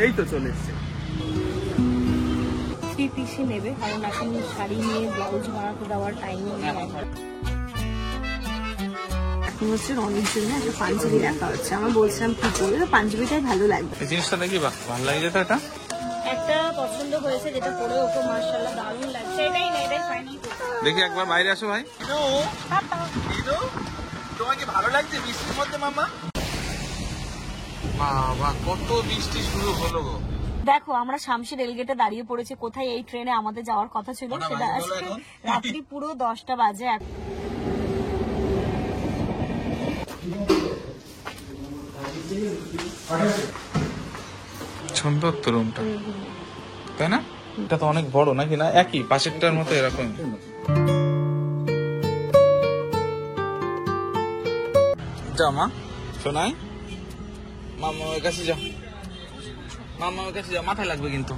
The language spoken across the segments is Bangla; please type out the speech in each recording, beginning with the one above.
এই তো চলে এসছে। পিসি নেবে, কারণ এখন শাড়ি নিয়ে ব্লাউজ বানাতে দেওয়ার টাইম নেই। এখন হচ্ছে রনির জন্য একটা পাঞ্জাবি দেখা হচ্ছে। আমার বলছিলাম কি করবে, পাঞ্জাবিটাই ভালো লাগবে। এই জিনিসটা দেখি, বাহ ভালো লাগে তো। এটা একটা পছন্দ হয়েছে, যেটা পরে ওকে মাশাআল্লাহ দারুণ লাগছে। এটাই না, এটাই ফাইনাল করতে। দেখি একবার বাইরে আসো ভাই। তোমার কি ভালো লাগছে বৃষ্টির মধ্যে মামা? বাবা কত বৃষ্টি শুরু হলো গো। দেখো আমরা শামসি রেলগেটে দাঁড়িয়ে পড়েছি। কোথায়? এই ট্রেনে আমাদের যাওয়ার কথা ছিল, সেটা আজকে রাত্রি পুরো 10টা বাজে। সুন্দর তো রুমটা, তাই না? এটা তো অনেক বড় নাকি? না একই পাশেরটার মতো এরকম। যাও মা, শোনাই মামার কাছে যাও, মামার কাছে যাও, মাথায় লাগবে কিন্তু।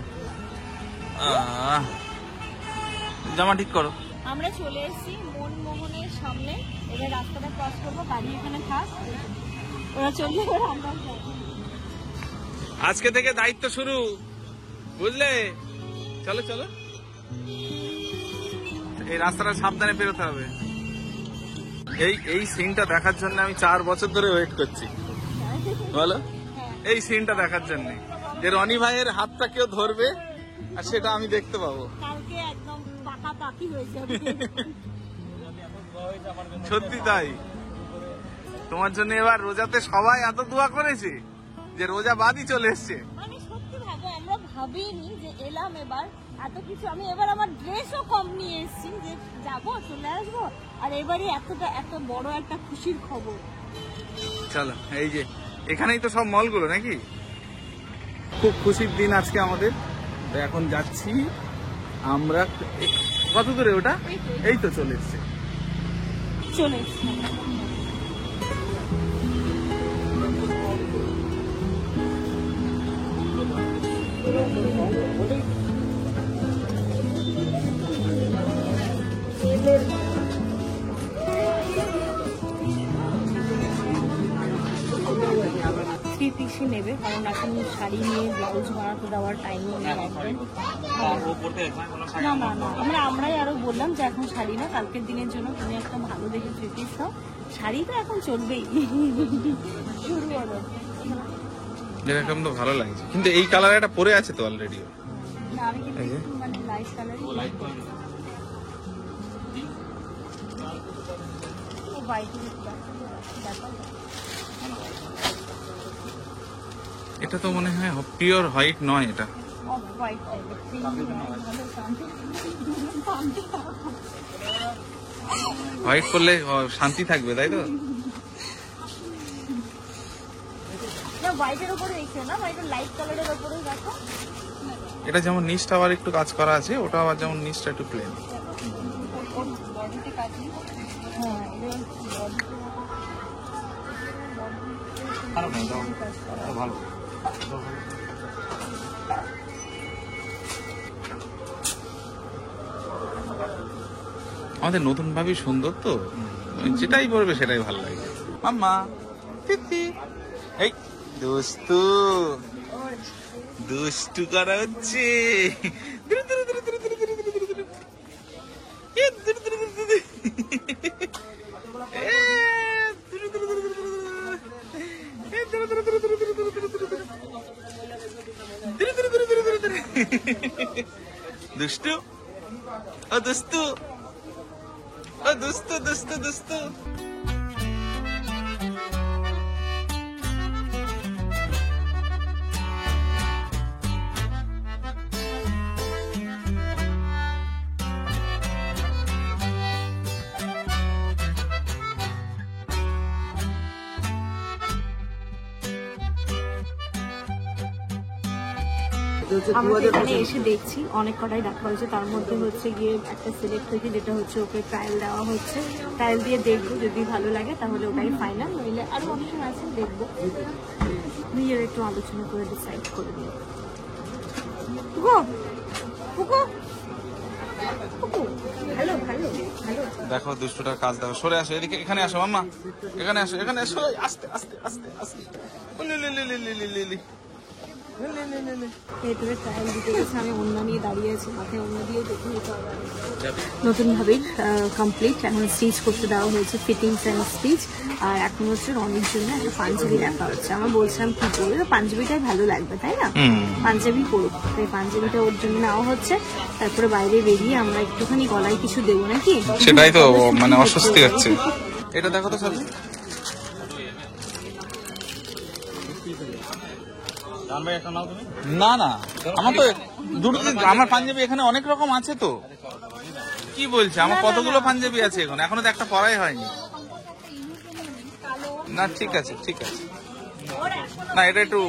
জামা ঠিক করো। আমরা চলে এসেছি মনমোহনের সামনে। এবার রাস্তাটা ক্রস করবো, গাড়ি এখানে থাক, ওরা চললে আমরা আজকে থেকে দায়িত্ব শুরু, বুঝলে? চলো চলো, এই রাস্তাটা সাবধানে পেরোতে হবে। এই সিনটা দেখার জন্য আমি 4 বছর ধরে ওয়েট করছি, বলো? এই সিনটা দেখার জন্য যে রনি ভাইয়ের হাতটা কেউ ধরবে আর সেটা আমি দেখতে পাবো। কালকে একদম পাকাপাকি হয়ে যাবে। সত্যি তাই। তোমার জন্য এবার রোজাতে সবাই এত দোয়া করেছে যে রোজা বাদই চলে এসছে। মানে সত্যি ভাবো, আমরা ভাবিনি যে এলাম এবার এত কিছু। আমি এবার আমার ড্রেসও কম নিয়ে এসেছি যে যাবো, চলে আসবো, আর এবারে এত বড় একটা খুশির খবর। চলো, এই যে এখানেই তো সব মলগুলো নাকি। খুব খুশির দিন আজকে আমাদের। তো এখন যাচ্ছি আমরা। কত দূরে ওটা? এই তো চলে এসছে। চলে এসছি। পিসি নেবে, কারণ এখন শাড়ি নিয়ে ব্লাউজ বানাতে দেওয়ার টাইম নেই। না না না, আমরাই আরো বললাম যে এখন শাড়ি না, কালকের দিনের জন্য তুমি একটা ভালো দেখে 3 পিস দাও। শাড়ি তো এখন চলবেই। শুরু হলো। এরকম তো ভালো লাগছে, কিন্তু এই কালার একটা পরে আছে তো অলরেডি। না আমি কিন্তু একটু মানে লাইট কালার, ও হোয়াইট এটা তো মনে হয় পিওর হোয়াইট নয়, এটা অফ হোয়াইট টাইপের। হোয়াইট করলে শান্তি থাকবে, তাই তো? না হোয়াইটের উপরে রেখো না, হোয়াইটের লাইট কালারের উপরে রাখো। এটা যেমন নিচটা আবার একটু কাজ করা আছে, ওটা আবার যেমন নিচটা একটু প্লেন। বডিতে কাজ নেই। হ্যাঁ ভালো। আমাদের নতুন ভাবি সুন্দর তো, যেটাই পড়বে সেটাই ভালো লাগে। মাম্মা তিতি, এই দুষ্টু দুষ্টু করা হচ্ছে। দুষ্টু, ও দুষ্টু, ও দুষ্টু দুষ্টু দুষ্টু। আমরা এখানে এসে দেখছি অনেক কটাই দেখা হয়েছে, তার মধ্যে হচ্ছে গিয়ে একটা সিলেক্ট হয়েছে, যেটা হচ্ছে ওকে ট্রায়াল দেওয়া হচ্ছে। ট্রায়াল দিয়ে দেখবো, যদি ভালো লাগে তাহলে ওটাই ফাইনাল, নইলে আরো অপশন আছে, দেখবো। নিজের একটু আলোচনা করে ডিসাইড করে দিই। হ্যালো হ্যালো হ্যালো, দেখো দুষ্টুটার কাজ দেখো। সরে আসো এদিকে, এখানে আসো মাম্মা, এখানে আসো, এখানে আসো। আস্তে আস্তে আস্তে আস্তে। ভেতরে ট্রায়াল দিতে গেছে, আমি অন্য নিয়ে দাঁড়িয়ে আছি, মাথায় অন্য দিয়ে দেখে নিতে হবে। নতুনভাবে কমপ্লিট, এখন স্টিচ করতে দেওয়া হয়েছে, ফিটিংস অ্যান্ড স্টিচ। আর এখন হচ্ছে রনির জন্য একটা পাঞ্জাবি দেখা হচ্ছে। আমরা বলছিলাম কি করবে, পাঞ্জাবিটাই ভালো লাগবে তাই না, পাঞ্জাবি করুক, তাই পাঞ্জাবিটা ওর জন্য নেওয়া হচ্ছে। তারপরে বাইরে বেরিয়ে আমরা একটুখানি গলায় কিছু দেবো নাকি, সেটাই তো মানে অস্বস্তি হচ্ছে। এটা দেখো তো সাথে না না, আমার তো দুটো, আমার পাঞ্জাবি এখানে অনেক রকম আছে তো। কি বলছে, আমার কতগুলো পাঞ্জাবি আছে এখন, এখনো তো একটা পরাই হয়নি। না ঠিক আছে ঠিক আছে, না এটা একটু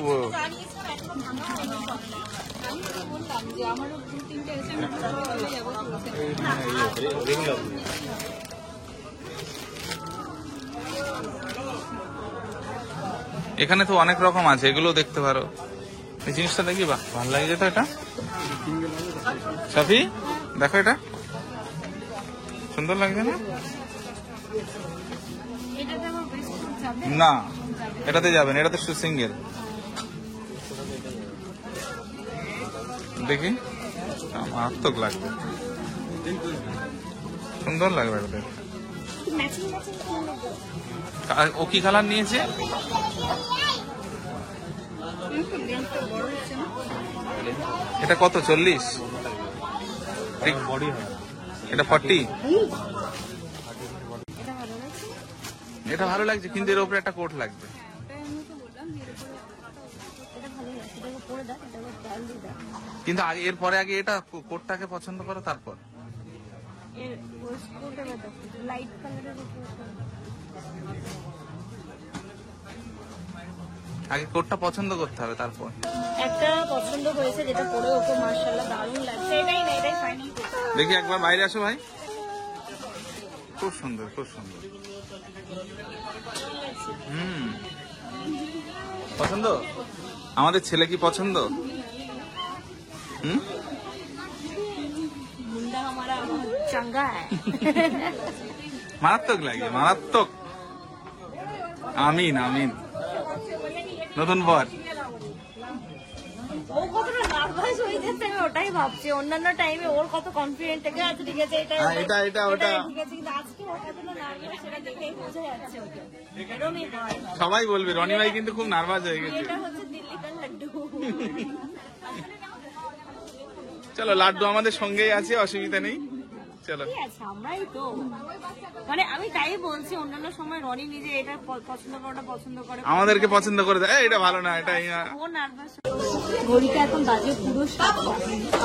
এখানে তো অনেক রকম আছে, এগুলো দেখতে পারো। এই জিনিসটা দেখি, বাহ ভালো লাগে তো এটা। সাফি দেখো, এটা সুন্দর লাগছে না? না এটাতে যাবেন, এটাতে সিঙ্গেল। দেখি মারাত্মক লাগবে, সুন্দর লাগবে এটা দেখতে। ও কি কালার নিয়েছে? এটা কত, 40? এটা 40? এটা ভালো লাগছে, কিন্তু এর উপরে একটা কোট লাগবে। কিন্তু এর পরে আগে এটা কোটটাকে পছন্দ করো, তারপর আগে কোটটা পছন্দ করতে হবে, তারপর একটা পছন্দ হয়েছে যেটা পরে ওকে মাশাআল্লাহ দারুণ লাগছে, এটাই না, এটাই ফাইনাল। দেখি একবার বাইরে আসো ভাই, খুব সুন্দর খুব সুন্দর। পছন্দ? আমাদের ছেলে কি পছন্দ? মুন্ডা हमारा चंगा है। মারাত্মক লাগে, মারাত্মক। আমিন আমিন। নতুন বর ও কতটা নার্ভাস হয়ে যাচ্ছে, আমি ওটাই ভাবছি। অন্যান্য টাইমে ওর কত কনফিডেন্ট থেকে আছে, ঠিক আছে এটা এটা ওটা ঠিক আছে, কিন্তু আজকে ও কতটা নার্ভাস সেটা দেখেই বোঝা যাচ্ছে ওকে। এরকমই হয়, সবাই বলবে রনি ভাই কিন্তু খুব নার্ভাস হয়ে গেছে। এটা হচ্ছে দিল্লি কা লাড্ডু। চলো, লাড্ডু আমাদের সঙ্গেই আছে, অসুবিধা নেই। চলো, ঠিক আছে, আমরাই তো, মানে আমি তাই বলছি, অন্যান্য সময় রনি নিজে এটা পছন্দ করে, ওটা পছন্দ করে, আমাদেরকে পছন্দ করে দেয়, এটা ভালো না, এটা ও নার্ভাস। ঘড়িটা এখন বাজে পুরো 7টা,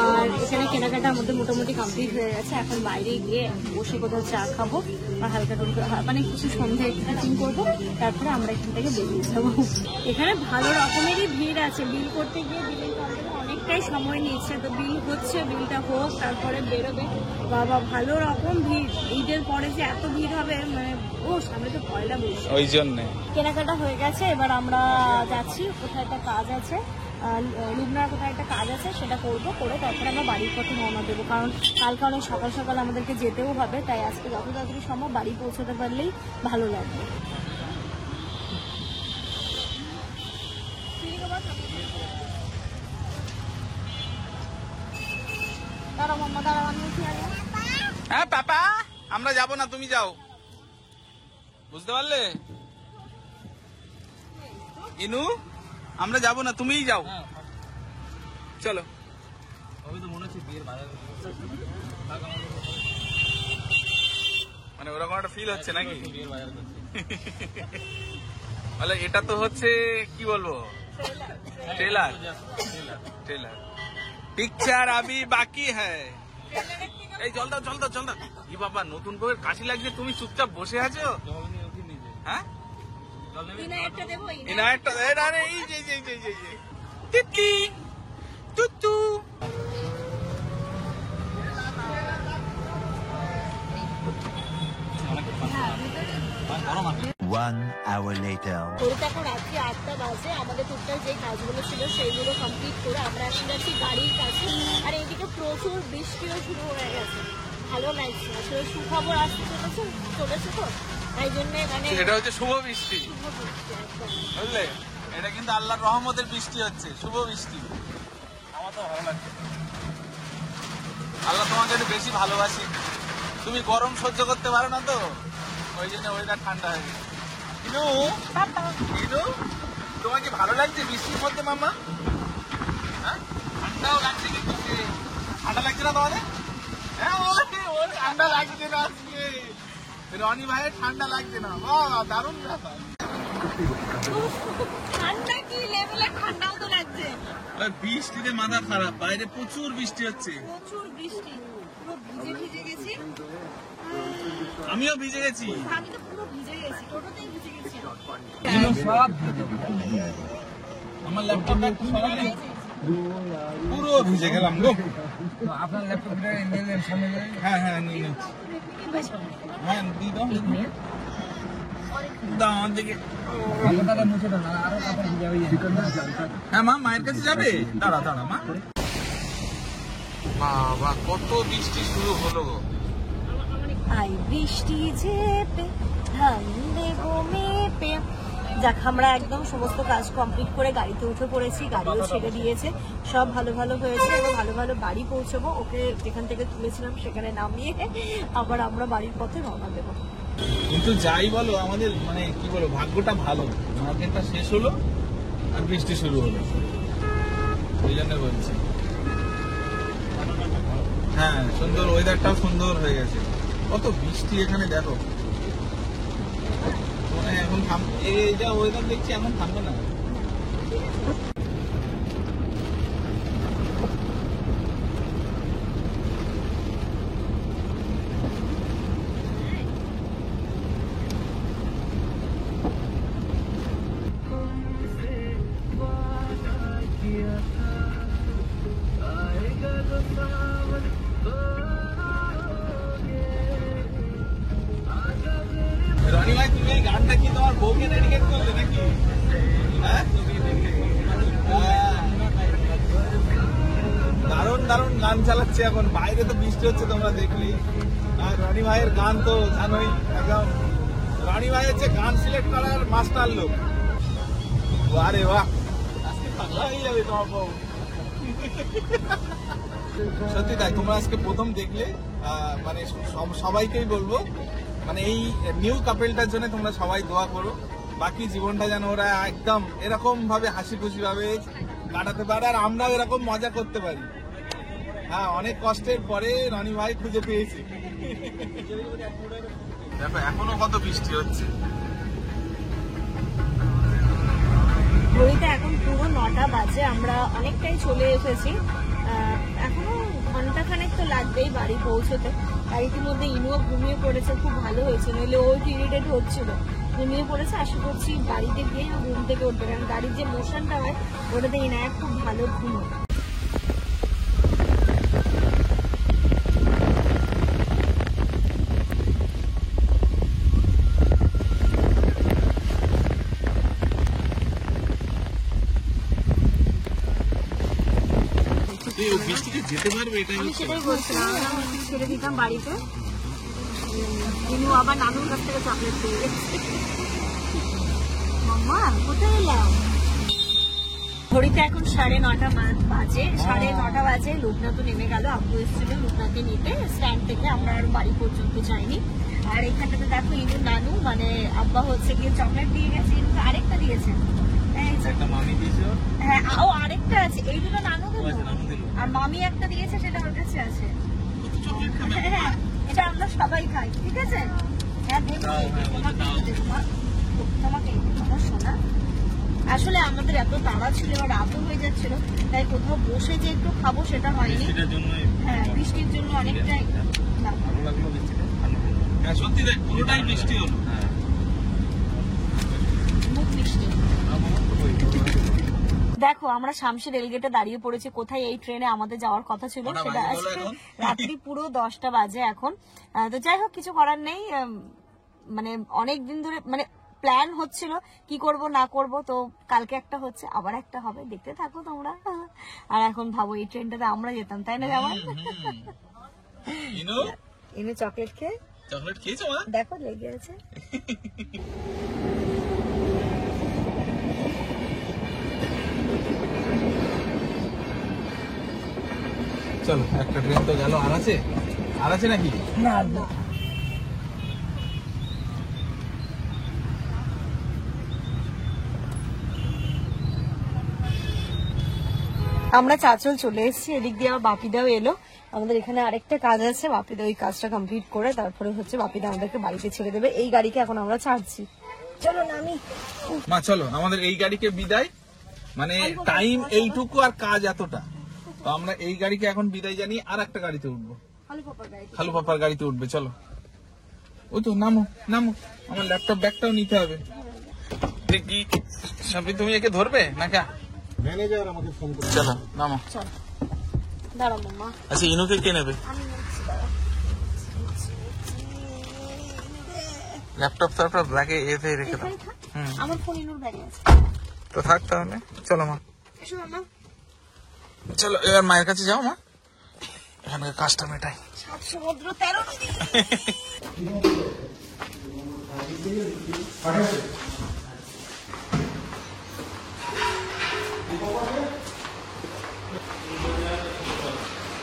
আর এখানে কেনাকাটা আমাদের মোটামুটি কমপ্লিট হয়ে গেছে। এখন বাইরে গিয়ে বসে কোথাও চা খাবো আর হালকা মানে কিছু সন্ধ্যে এডিটিং করবো, তারপরে আমরা এখান থেকে বেরিয়ে যাবো। এখানে ভালো রকমেরই ভিড় আছে, বিল করতে গিয়ে বিলের কাউন্টারে অনেকটাই সময় নিচ্ছে, তো বিল হচ্ছে, বিলটা হোক তারপরে বেরোবে। বাবা ভালো রকম ভিড়, ঈদের পরে যে এত ভিড় হবে, মানে ও সামনে তো পয়লা বৈশাখ, ওই জন্য। কেনাকাটা হয়ে গেছে, এবার আমরা যাচ্ছি, কোথায় একটা কাজ আছে, লুবনার কোথায় একটা কাজ আছে, সেটা করবো, করে তারপরে আমরা বাড়ির পথে রওনা দেবো। কারণ কালকে অনেক সকাল সকাল আমাদেরকে যেতেও হবে, তাই আজকে যত তাড়াতাড়ি সম্ভব বাড়ি পৌঁছতে পারলেই ভালো লাগবে। দাঁড়াও মাম্মা, দাঁড়াও, আমি উঠি আগে। হ্যাঁ পাপা, আমরা যাব না, তুমি যাও, বুঝতে পারলে? ইনু, আমরা যাব না, তুমিই যাও, চলো। মানে ওরকম একটা ফিল হচ্ছে নাকি? বলে এটা তো হচ্ছে কি বলবো, ট্রেলার, ট্রেলার, পিকচার আবি বাকি হ্যাঁ। এই জল দাও জল দাও জল দাও। কি বাবা, নতুন বউয়ের কাশি লাগছে, তুমি চুপচাপ বসে আছো? হ্যাঁ, ইনায়ারটা দেবো, ইনায়ারটা দে, আরে এই যে এই যে এই যে Titli Tutu. One hour later. ঘড়িতে এখন রাত্রি 8টা বাজে। আমাদের টুকটাক যে কাজগুলো ছিল সেইগুলো কমপ্লিট করে আমরা এখন যাচ্ছি গাড়ির কাছে। আর এইদিকে প্রচুর বৃষ্টিও শুরু হয়ে গেছে, ভালো লাগছে। আসলে সুখবর আসতে চলেছে তো, তাই জন্য মানে এটা হচ্ছে শুভ বৃষ্টি, শুভ বৃষ্টি একদম। বুঝলে? এটা কিন্তু আল্লাহর রহমতের বৃষ্টি হচ্ছে, শুভ বৃষ্টি। আমার তো ভালো লাগছে। আল্লাহ তোমাকে একটু বেশি ভালোবাসি। তুমি গরম সহ্য করতে পারো না তো, ওই জন্য ওয়েদার ঠান্ডা হয়ে গেছে। কিন্তু তোমার কি ভালো লাগছে বৃষ্টির মধ্যে মামা? হ্যাঁ, ঠান্ডাও লাগছে কিন্তু। ঠান্ডা লাগছে না তোমাদের? হ্যাঁ, ওর ঠান্ডা লাগছে না আজকে। রনি ভাইয়ের ঠান্ডা লাগছে না। বাহ, দারুণ ব্যাপার। ঠান্ডা কি লেভেলের ঠান্ডাও তো লাগছে। বৃষ্টিতে মাথা খারাপ, বাইরে প্রচুর বৃষ্টি হচ্ছে। প্রচুর বৃষ্টি, পুরো ভিজে গেছি। আমিও ভিজে গেছি। আমি তো পুরো ভিজে গেছি, টোটোতেই ভিজে গেছি। আমার ল্যাপটপটা একটু সরালে পুরো ভিজে গেলাম গো। আপনার ল্যাপটপটা নিলেন সামনে? হ্যাঁ হ্যাঁ, নিয়ে নিচ্ছি। হ্যাঁ, দিয়ে দাও। দাও আমার দিকে। কাপড়টা মুছে দাও না, আরো কাপড় ভিজাবে। হ্যাঁ মা, মায়ের কাছে যাবে? দাঁড়া দাঁড়া মা। বাবা, কত বৃষ্টি শুরু হলো গো। আই বৃষ্টি চেপে ধান দেবো মেপে। যাক, আমরা একদম সমস্ত কাজ কমপ্লিট করে গাড়িতে উঠে পড়েছি, গাড়িও ছেড়ে দিয়েছে, সব ভালো ভালো হয়েছে। এবং ভালো ভালো বাড়ি পৌঁছবো। ওকে যেখান থেকে তুলেছিলাম সেখানে নামিয়ে আবার আমরা বাড়ির পথে রওনা দেবো। কিন্তু যাই বলো, আমাদের মানে কি বলো, ভাগ্যটা ভালো। মার্কেটটা শেষ হলো আর বৃষ্টি শুরু হলো, ওই জন্য বলছি। হ্যাঁ, সুন্দর ওয়েদারটাও সুন্দর হয়ে গেছে। কত বৃষ্টি এখানে দেখো। মানে এখন এই যা ওয়েদার দেখছি এখন থামবে না। রনি ভাই, তুমি এই গানটা কি তোমার বউকে ডেডিকেট করলে নাকি? হ্যাঁ, দারুণ দারুণ গান চালাচ্ছে এখন। বাইরে তো বৃষ্টি হচ্ছে, তোমরা দেখলেই। আর রনি ভাইয়ের গান তো জানোই, একদম রনি ভাই হচ্ছে গান সিলেক্ট করার মাস্টার লোক। আরে বাহ, আজকে পাগলা হয়ে যাবে তোমার বউ। সত্যি তাই, তোমরা আজকে প্রথম দেখলে। মানে সবাইকেই বলবো, মানে এই নিউ কাপেলটার জন্য তোমরা সবাই দোয়া করো। বাকি জীবনটা যেন ওরা একদম এরকম ভাবে হাসি খুশি ভাবে কাটাতে পারে, আর আমরাও এরকম মজা করতে পারি। হ্যাঁ, অনেক কষ্টের পরে রনি ভাই খুঁজে পেয়েছি। দেখো এখনো কত বৃষ্টি হচ্ছে। ঘড়িতে এখন পুরো 9টা বাজে, আমরা অনেকটাই চলে এসেছি। এখনো ঘন্টাখানেক তো লাগবেই বাড়ি পৌঁছতে। আর ইতিমধ্যে ইনুও ঘুমিয়ে পড়েছে, খুব ভালো হয়েছে, নইলে ও ইরিটেট হচ্ছিল। ঘুমিয়ে পড়েছে, আশা করছি বাড়িতে গিয়ে ঘুম থেকে উঠবে, কারণ গাড়ির যে মোশনটা হয় ওটাতে ইনায়া খুব ভালো ঘুমো। বৃষ্টিতে যেতে পারবে, এটাই আমি সেটাই বলছিলাম, আমি ছেড়ে দিতাম বাড়িতে। ইনু আবার নানুর কাছ থেকে চকলেট পেয়ে গেছে। মাম্মা, কোথায় এলাম? ঘড়িতে এখন 9:30 বাজে। 9:30 বাজে লোকনাথও নেমে গেল। আব্বু এসেছিল লোকনাথকে নিতে স্ট্যান্ড থেকে, আমরা আর বাড়ি পর্যন্ত যাইনি। আর এখানটাতে দেখো ইনু নানু, মানে আব্বা হচ্ছে গিয়ে চকলেট দিয়ে গেছে, ইনু আরেকটা দিয়েছে। হ্যাঁ, ও আরেকটা আছে, এই দুটো নানু দিল, আর মামি একটা দিয়েছে, সেটা ওর কাছে আছে। হ্যাঁ, এটা আমরা সবাই খাই, ঠিক আছে? হ্যাঁ, তোমাকে আমার শোনা। আসলে আমাদের এত তাড়া ছিল, এবার রাতও হয়ে যাচ্ছিল, তাই কোথাও বসে যে একটু খাবো সেটা হয়নি। হ্যাঁ, বৃষ্টির জন্য অনেকটাই সত্যি দেখ, পুরোটাই বৃষ্টি হলো। মুখ মিষ্টি। দেখো, আমরা শামসি রেলগেটে দাঁড়িয়ে পড়েছি। কোথায়? এই ট্রেনে আমাদের যাওয়ার কথা ছিল, সেটা আজকে রাত্রি পুরো 10টা বাজে এখন। তো যাই হোক, কিছু করার নেই। মানে অনেক দিন ধরে মানে প্ল্যান হচ্ছিল কি করব না করব, তো কালকে একটা হচ্ছে, আবার একটা হবে, দেখতে থাকো তোমরা। আর এখন ভাবো এই ট্রেনটাতে আমরা যেতাম, তাই না? যেমন ইনু চকলেট খেয়ে, চকলেট খেয়েছো মা? দেখো লেগে আছে। চলো, একটা ট্রেন তো গেল, আর আছে নাকি? না না আমরা চাচল চলে এসেছি, এদিক দিয়ে আবার বাপিদাও এলো। আমাদের এখানে আরেকটা কাজ আছে, বাপিদা ওই কাজটা কমপ্লিট করে তারপরে হচ্ছে বাপিদা আমাদেরকে বাড়িতে ছেড়ে দেবে। এই গাড়িকে এখন আমরা ছাড়ছি। চলো নামি। মা চলো, আমাদের এই গাড়িকে বিদায়, মানে টাইম এইটুকু আর কাজ এতটা। তো আমরা এই গাড়িকে এখন বিদায় জানিয়ে আর একটা গাড়িতে উঠবো, খালু পাপার গাড়িতে উঠবে। চলো, ওই তো নামো নামো, আমার ল্যাপটপ ব্যাগটাও নিতে হবে। কি সাবি, তুমি একে ধরবে না কে? ম্যানেজার আমাকে ফোন করে। চলো নামো। চল দাঁড়াও মাম্মা। আচ্ছা, ইনুকে কে নেবে? ল্যাপটপ তো আপনার ব্যাগে এতে রেখে দাও। আমার ফোন ইনুর ব্যাগে আছে। তো থাক তাহলে, চলো মা। এসো মাম্মা। চলো এবার মায়ের কাছে যাও মা, এখানকার কাজটা মেটাই। 7 সমুদ্র 13 নদী।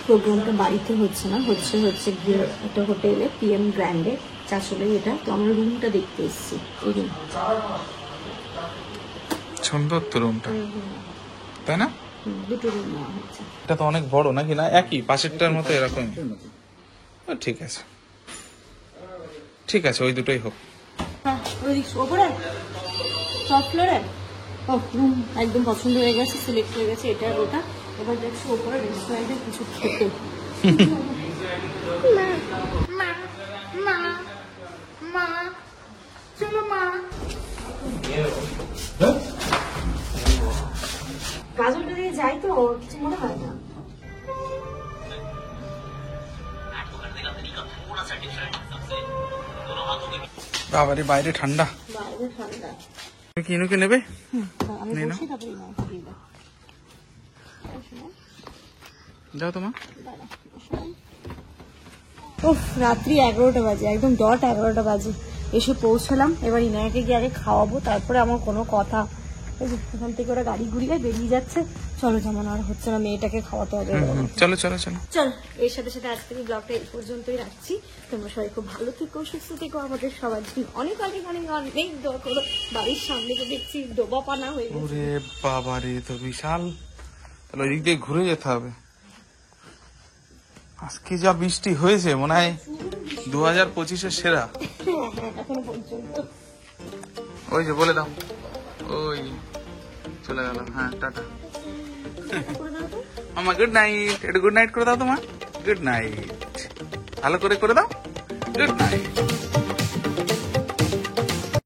প্রোগ্রামটা বাড়িতে হচ্ছে না, হচ্ছে গিয়ে একটা হোটেলে, PM গ্র্যান্ডে চাচলে। এটা তো আমরা রুমটা দেখতে এসেছি, এই রুম। সুন্দর তো রুমটা, তাই না? দুটো রুম নেওয়া হচ্ছে। এটা তো অনেক বড় নাকি? না একই পাশেরটার মতো এরকম? ঠিক আছে ঠিক আছে, ওই দুটোই হোক। হ্যাঁ, ওই ওপরে টপ ফ্লোরে। ও রুম একদম পছন্দ হয়ে গেছে, সিলেক্ট হয়ে গেছে এটা আর ওটা। এবার দেখছি ওপরে রেস্টুরেন্টে কিছু খেতে। গাজরটা দিয়ে যাই তো কিছু মনে হয় না। বাবারে বাইরে ঠান্ডা। বাইরে ঠান্ডা। তুমি কি ইনুকে নেবে? আমি নিয়ে নাও। বসি তারপরে নাও দিয়ে দাও। যাও তোমা। উফ, রাত্রি 11টা বাজে, একদম ডট 11টা বাজে এসে পৌঁছলাম। এবার ইনায়াকে গিয়ে আগে খাওয়াবো, তারপরে আমার কোনো কথা। এই যে এখান থেকে ওরা গাড়ি ঘুরিয়ে বেরিয়ে যাচ্ছে। চলো, যেমন আর হচ্ছে না, মেয়েটাকে খাওয়াতে হবে। চলো চলো চলো। চল, এর সাথে সাথে আজকের এই ব্লগটা এই পর্যন্তই রাখছি। তোমরা সবাই খুব ভালো থেকো, সুস্থ থেকো, আমাদের সবার জন্য অনেক অনেক অনেক অনেক দোয়া করো। বাড়ির সামনে তো দেখছি ডোবা পানা হয়ে গেছে। ওরে বাবারে, তো বিশাল। তাহলে ওই দিক দিয়ে ঘুরে যেতে হবে। আজকে যা বৃষ্টি হয়েছে, মনে হয় 2025-এর সেরা। এখনো পর্যন্ত। ওই যে বলে দাও, ওই চলে গেল। হ্যাঁ, টাটা মামা, গুড নাইট। একটু গুড নাইট করে দাও তোমার। গুড নাইট, ভালো করে দাও। Good night.